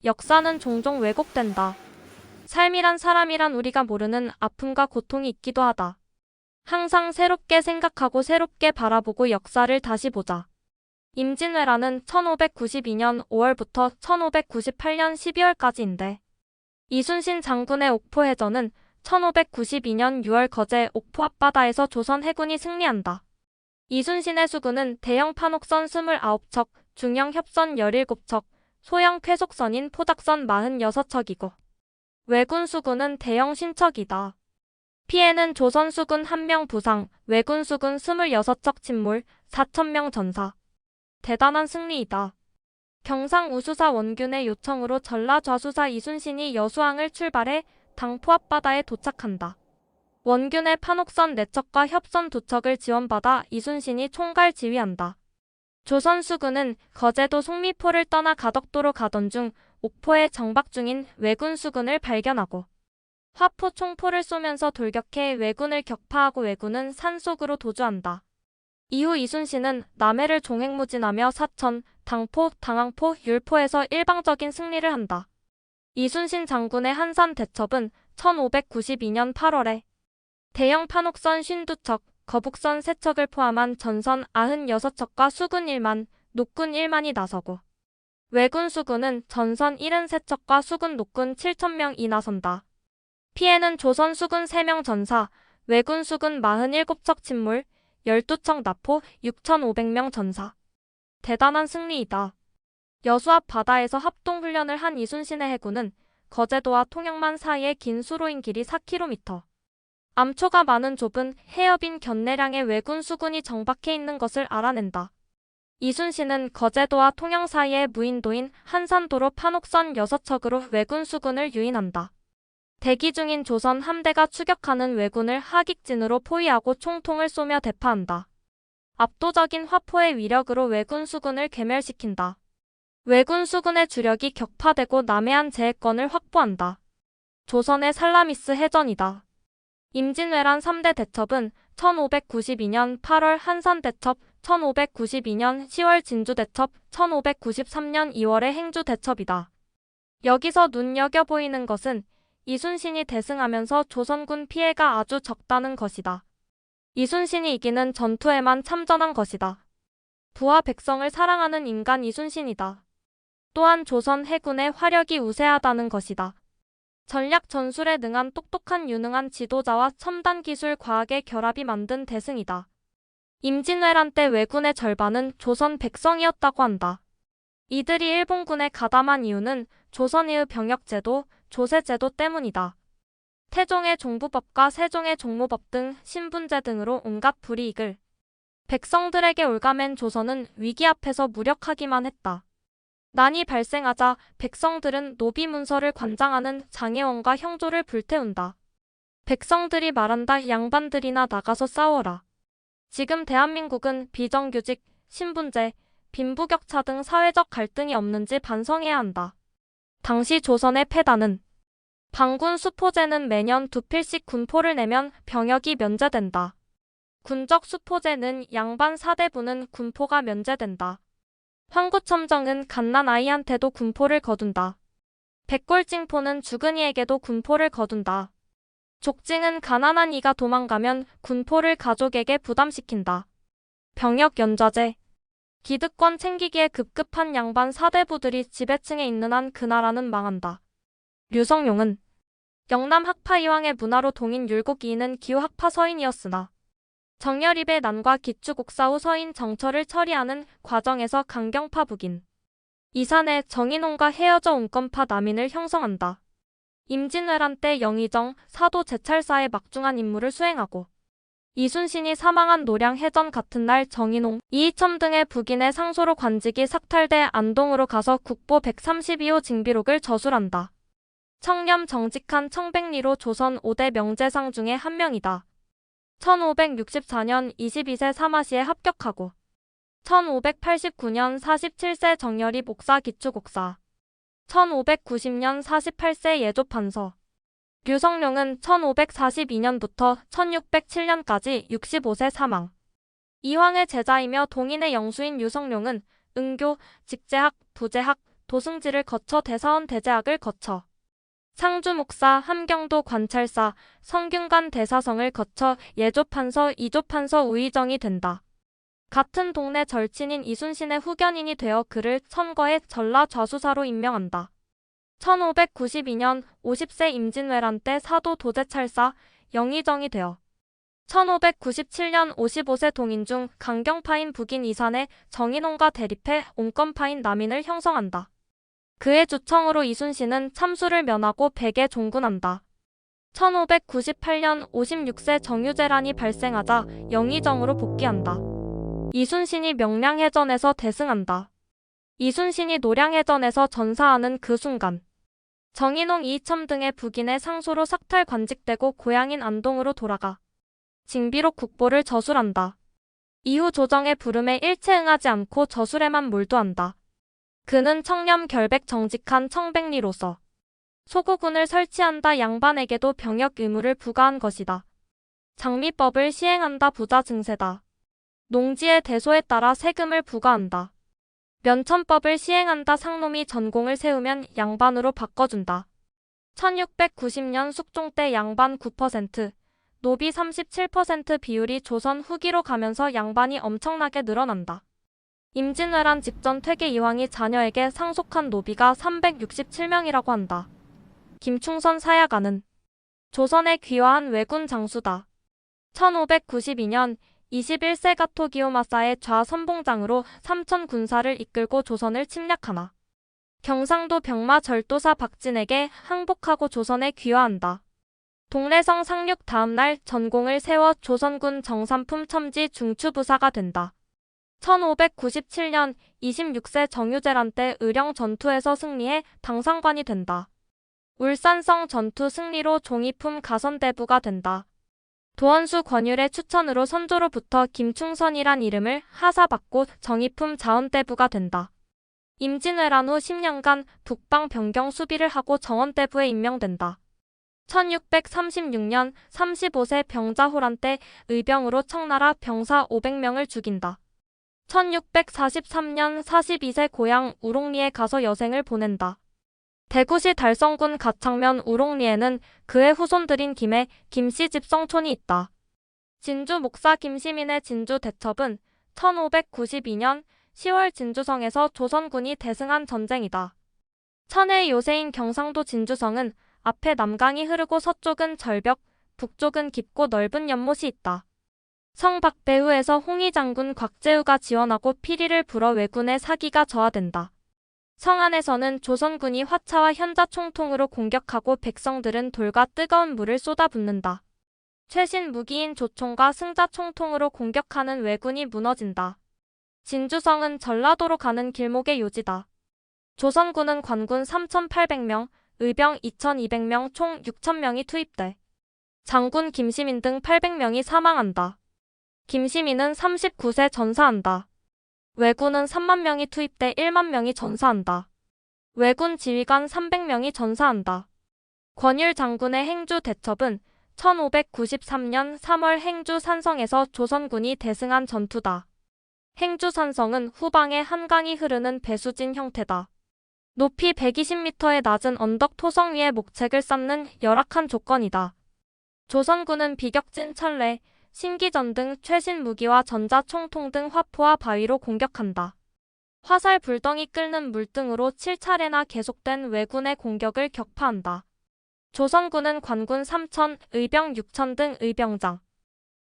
역사는 종종 왜곡된다. 삶이란 사람이란 우리가 모르는 아픔과 고통이 있기도 하다. 항상 새롭게 생각하고 새롭게 바라보고 역사를 다시 보자. 임진왜란은 1592년 5월부터 1598년 12월까지인데 이순신 장군의 옥포해전은 1592년 6월 거제 옥포 앞바다에서 조선 해군이 승리한다. 이순신의 수군은 대형 판옥선 29척, 중형 협선 17척, 소형 쾌속선인 포작선 46척이고 왜군 수군은 대형 신척이다. 피해는 조선 수군 1명 부상, 왜군 수군 26척 침몰, 4,000명 전사. 대단한 승리이다. 경상 우수사 원균의 요청으로 전라 좌수사 이순신이 여수항을 출발해 당포 앞바다에 도착한다. 원균의 판옥선 4척과 협선 2척을 지원받아 이순신이 총괄 지휘한다. 조선 수군은 거제도 송미포를 떠나 가덕도로 가던 중 옥포에 정박 중인 왜군 수군을 발견하고 화포 총포를 쏘면서 돌격해 왜군을 격파하고 왜군은 산속으로 도주한다. 이후 이순신은 남해를 종횡무진하며 사천, 당포, 당항포, 율포에서 일방적인 승리를 한다. 이순신 장군의 한산 대첩은 1592년 8월에 대형 판옥선 52척, 거북선 3척을 포함한 전선 96척과 수군 1만, 녹군 1만이 나서고 왜군 수군은 전선 73척과 수군 녹군 7,000명이 나선다. 피해는 조선 수군 3명 전사, 왜군 수군 47척 침몰, 12척 납포, 6,500명 전사. 대단한 승리이다. 여수 앞 바다에서 합동훈련을 한 이순신의 해군은 거제도와 통영만 사이의 긴 수로인 길이 4km. 암초가 많은 좁은 해협인 견내량의 왜군 수군이 정박해 있는 것을 알아낸다. 이순신은 거제도와 통영 사이의 무인도인 한산도로 판옥선 6척으로 왜군 수군을 유인한다. 대기 중인 조선 함대가 추격하는 왜군을 하객진으로 포위하고 총통을 쏘며 대파한다. 압도적인 화포의 위력으로 왜군 수군을 괴멸시킨다. 왜군 수군의 주력이 격파되고 남해안 제해권을 확보한다. 조선의 살라미스 해전이다. 임진왜란 3대 대첩은 1592년 8월 한산대첩, 1592년 10월 진주대첩, 1593년 2월의 행주대첩이다. 여기서 눈여겨보이는 것은 이순신이 대승하면서 조선군 피해가 아주 적다는 것이다. 이순신이 이기는 전투에만 참전한 것이다. 부하 백성을 사랑하는 인간 이순신이다. 또한 조선 해군의 화력이 우세하다는 것이다. 전략 전술에 능한 똑똑한 유능한 지도자와 첨단 기술 과학의 결합이 만든 대승이다. 임진왜란 때 왜군의 절반은 조선 백성이었다고 한다. 이들이 일본군에 가담한 이유는 조선의 병역제도, 조세제도 때문이다. 태종의 종부법과 세종의 종무법 등 신분제 등으로 온갖 불이익을 백성들에게 올가맨 조선은 위기 앞에서 무력하기만 했다. 난이 발생하자 백성들은 노비문서를 관장하는 장혜원과 형조를 불태운다. 백성들이 말한다. 양반들이나 나가서 싸워라. 지금 대한민국은 비정규직, 신분제, 빈부격차 등 사회적 갈등이 없는지 반성해야 한다. 당시 조선의 패단은 반군 수포제는 매년 2필씩 군포를 내면 병역이 면제된다. 군적 수포제는 양반 사대부는 군포가 면제된다. 황구첨정은 갓난 아이한테도 군포를 거둔다. 백골징포는 죽은 이에게도 군포를 거둔다. 족징은 가난한 이가 도망가면 군포를 가족에게 부담시킨다. 병역 연좌제. 기득권 챙기기에 급급한 양반 사대부들이 지배층에 있는 한 그 나라는 망한다. 류성룡은 영남 학파 이황의 문화로 동인 율곡이인은 기호 학파 서인이었으나 정열입의 난과 기축옥사 후 서인 정처를 처리하는 과정에서 강경파 북인 이산의 정인홍과 헤어져 온건파 남인을 형성한다. 임진왜란 때 영의정, 사도 제찰사의 막중한 임무를 수행하고 이순신이 사망한 노량 해전 같은 날 정인홍, 이이첨 등의 북인의 상소로 관직이 삭탈돼 안동으로 가서 국보 132호 징비록을 저술한다. 청렴 정직한 청백리로 조선 5대 명재상 중의 한 명이다. 1564년 22세 사마시에 합격하고 1589년 47세 정열이 목사 기축옥사 1590년 48세 예조판서 류성룡은 1542년부터 1607년까지 65세 사망. 이황의 제자이며 동인의 영수인 류성룡은 응교, 직제학, 부제학, 도승지를 거쳐 대사원 대제학을 거쳐 상주 목사, 함경도 관찰사, 성균관 대사성을 거쳐 예조판서, 이조판서 우의정이 된다. 같은 동네 절친인 이순신의 후견인이 되어 그를 선거에 전라 좌수사로 임명한다. 1592년 50세 임진왜란 때 사도 도제찰사, 영의정이 되어 1597년 55세 동인 중 강경파인 북인 이산의 정인홍과 대립해 온건파인 남인을 형성한다. 그의 주청으로 이순신은 참수를 면하고 백에 종군한다. 1598년 56세 정유재란이 발생하자 영의정으로 복귀한다. 이순신이 명량해전에서 대승한다. 이순신이 노량해전에서 전사하는 그 순간 정인홍, 이이첨 등의 북인의 상소로 삭탈 관직되고 고향인 안동으로 돌아가 징비록 국보를 저술한다. 이후 조정의 부름에 일체 응하지 않고 저술에만 몰두한다. 그는 청렴 결백 정직한 청백리로서 소구군을 설치한다. 양반에게도 병역 의무를 부과한 것이다. 장미법을 시행한다. 부자 증세다. 농지의 대소에 따라 세금을 부과한다. 면천법을 시행한다. 상놈이 전공을 세우면 양반으로 바꿔준다. 1690년 숙종 때 양반 9%, 노비 37% 비율이 조선 후기로 가면서 양반이 엄청나게 늘어난다. 임진왜란 직전 퇴계 이황이 자녀에게 상속한 노비가 367명이라고 한다. 김충선 사야가는 조선에 귀화한 왜군 장수다. 1592년 21세 가토 기요마사의 좌선봉장으로 삼천 군사를 이끌고 조선을 침략하나 경상도 병마 절도사 박진에게 항복하고 조선에 귀화한다. 동래성 상륙 다음 날 전공을 세워 조선군 정삼품 첨지 중추부사가 된다. 1597년 26세 정유재란 때 의령 전투에서 승리해 당상관이 된다. 울산성 전투 승리로 종이품 가선대부가 된다. 도원수 권율의 추천으로 선조로부터 김충선이란 이름을 하사받고 정이품 자원대부가 된다. 임진왜란 후 10년간 북방 변경 수비를 하고 정원대부에 임명된다. 1636년 35세 병자호란 때 의병으로 청나라 병사 500명을 죽인다. 1643년 42세 고향 우롱리에 가서 여생을 보낸다. 대구시 달성군 가창면 우롱리에는 그의 후손들인 김해, 김씨 집성촌이 있다. 진주 목사 김시민의 진주 대첩은 1592년 10월 진주성에서 조선군이 대승한 전쟁이다. 천혜의 요새인 경상도 진주성은 앞에 남강이 흐르고 서쪽은 절벽, 북쪽은 깊고 넓은 연못이 있다. 성 박배후에서 홍위 장군 곽재우가 지원하고 피리를 불어 왜군의 사기가 저하된다. 성 안에서는 조선군이 화차와 현자 총통으로 공격하고 백성들은 돌과 뜨거운 물을 쏟아붓는다. 최신 무기인 조총과 승자 총통으로 공격하는 왜군이 무너진다. 진주성은 전라도로 가는 길목의 요지다. 조선군은 관군 3,800명, 의병 2,200명 총 6,000명이 투입돼 장군 김시민 등 800명이 사망한다. 김시민은 39세 전사한다. 왜군은 3만 명이 투입돼 1만 명이 전사한다. 왜군 지휘관 300명이 전사한다. 권율 장군의 행주 대첩은 1593년 3월 행주 산성에서 조선군이 대승한 전투다. 행주 산성은 후방에 한강이 흐르는 배수진 형태다. 높이 120m의 낮은 언덕 토성 위에 목책을 쌓는 열악한 조건이다. 조선군은 비격진 철례, 신기전 등 최신 무기와 전자총통 등 화포와 바위로 공격한다. 화살 불덩이 끓는 물등으로 7차례나 계속된 왜군의 공격을 격파한다. 조선군은 관군 3,000, 의병 6,000 등 의병장,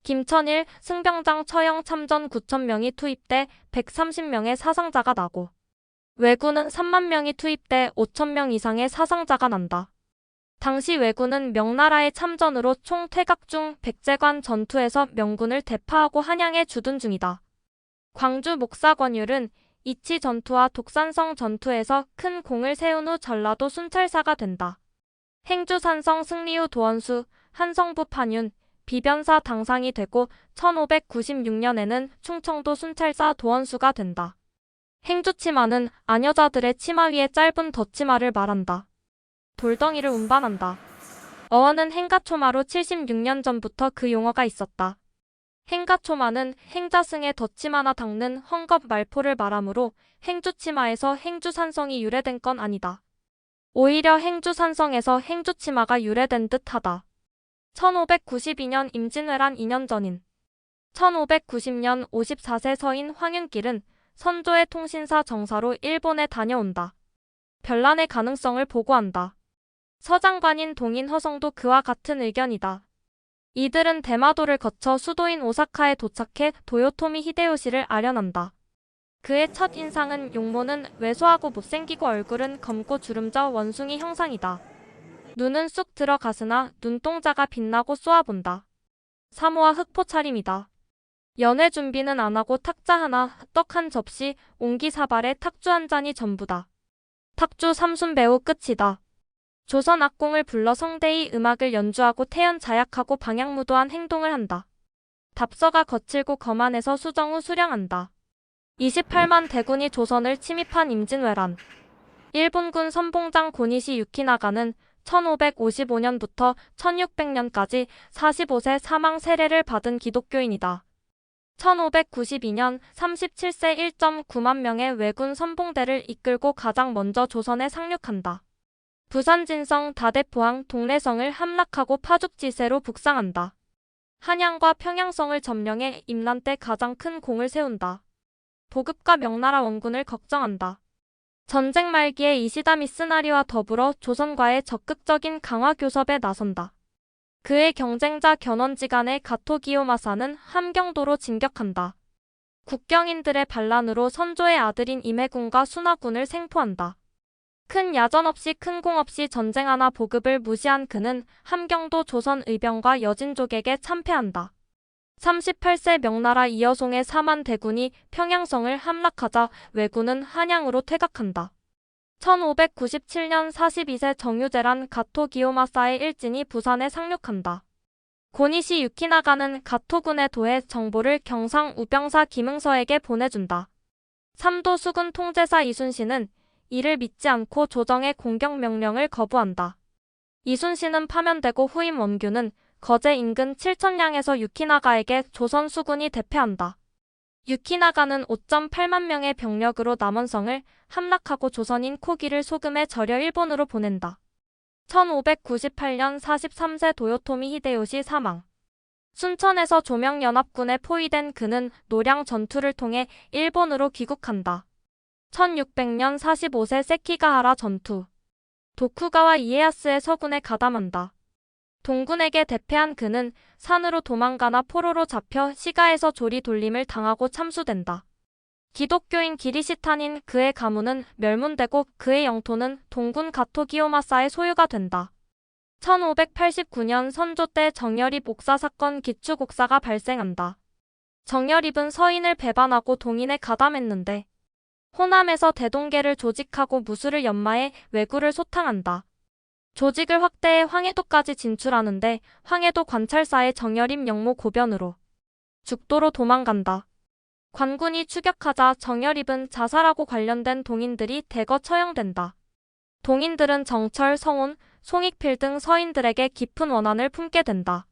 김천일, 승병장 처형 참전 9,000명이 투입돼 130명의 사상자가 나고 왜군은 3만 명이 투입돼 5,000명 이상의 사상자가 난다. 당시 왜군은 명나라의 참전으로 총 퇴각 중 백제관 전투에서 명군을 대파하고 한양에 주둔 중이다. 광주 목사권율은 이치 전투와 독산성 전투에서 큰 공을 세운 후 전라도 순찰사가 된다. 행주산성 승리 후 도원수, 한성부 판윤, 비변사 당상이 되고 1596년에는 충청도 순찰사 도원수가 된다. 행주치마는 아녀자들의 치마 위에 짧은 덧치마를 말한다. 돌덩이를 운반한다. 어원은 행가초마로 76년 전부터 그 용어가 있었다. 행가초마는 행자승의 덧치마나 닦는 헝겊 말포를 말하므로 행주치마에서 행주산성이 유래된 건 아니다. 오히려 행주산성에서 행주치마가 유래된 듯하다. 1592년 임진왜란 2년 전인 1590년 54세 서인 황윤길은 선조의 통신사 정사로 일본에 다녀온다. 변란의 가능성을 보고한다. 서장관인 동인 허성도 그와 같은 의견이다. 이들은 대마도를 거쳐 수도인 오사카에 도착해 도요토미 히데요시를 아련한다. 그의 첫 인상은 용모는 왜소하고 못생기고 얼굴은 검고 주름져 원숭이 형상이다. 눈은 쑥 들어가으나 눈동자가 빛나고 쏘아본다. 사모와 흑포 차림이다. 연회 준비는 안 하고 탁자 하나, 떡 한 접시, 옹기사발에 탁주 한 잔이 전부다. 탁주 삼순 배우 끝이다. 조선 악공을 불러 성대히 음악을 연주하고 태연 자약하고 방향무도한 행동을 한다. 답서가 거칠고 거만해서 수정 후 수령한다. 28만 대군이 조선을 침입한 임진왜란. 일본군 선봉장 고니시 유키나가는 1555년부터 1600년까지 45세 사망 세례를 받은 기독교인이다. 1592년 37세 1.9만 명의 왜군 선봉대를 이끌고 가장 먼저 조선에 상륙한다. 부산 진성 다대포항 동래성을 함락하고 파죽지세로 북상한다. 한양과 평양성을 점령해 임난 때 가장 큰 공을 세운다. 보급과 명나라 원군을 걱정한다. 전쟁 말기에 이시다 미쓰나리와 더불어 조선과의 적극적인 강화 교섭에 나선다. 그의 경쟁자 견원지간의 가토 기요마사는 함경도로 진격한다. 국경인들의 반란으로 선조의 아들인 임해군과 순하군을 생포한다. 큰 야전 없이 큰 공 없이 전쟁하나 보급을 무시한 그는 함경도 조선 의병과 여진족에게 참패한다. 38세 명나라 이여송의 4만 대군이 평양성을 함락하자 왜군은 한양으로 퇴각한다. 1597년 42세 정유재란 가토 기요마사의 일진이 부산에 상륙한다. 고니시 유키나가는 가토군의 도해 정보를 경상 우병사 김응서에게 보내준다. 삼도 수군 통제사 이순신은 이를 믿지 않고 조정의 공격 명령을 거부한다. 이순신은 파면되고 후임 원규는 거제 인근 칠천량에서 유키나가에게 조선 수군이 대패한다. 유키나가는 5.8만 명의 병력으로 남원성을 함락하고 조선인 코기를 소금에 절여 일본으로 보낸다. 1598년 43세 도요토미 히데요시 사망. 순천에서 조명연합군에 포위된 그는 노량 전투를 통해 일본으로 귀국한다. 1600년 45세 세키가하라 전투. 도쿠가와 이에야스의 서군에 가담한다. 동군에게 대패한 그는 산으로 도망가나 포로로 잡혀 시가에서 조리 돌림을 당하고 참수된다. 기독교인 기리시탄인 그의 가문은 멸문되고 그의 영토는 동군 가토 기요마사의 소유가 된다. 1589년 선조 때 정열입 옥사 사건 기축옥사가 발생한다. 정열입은 서인을 배반하고 동인에 가담했는데 호남에서 대동계를 조직하고 무술을 연마해 왜구를 소탕한다. 조직을 확대해 황해도까지 진출하는데 황해도 관찰사의 정열입 영모 고변으로 죽도로 도망간다. 관군이 추격하자 정열입은 자살하고 관련된 동인들이 대거 처형된다. 동인들은 정철, 성운, 송익필 등 서인들에게 깊은 원한을 품게 된다.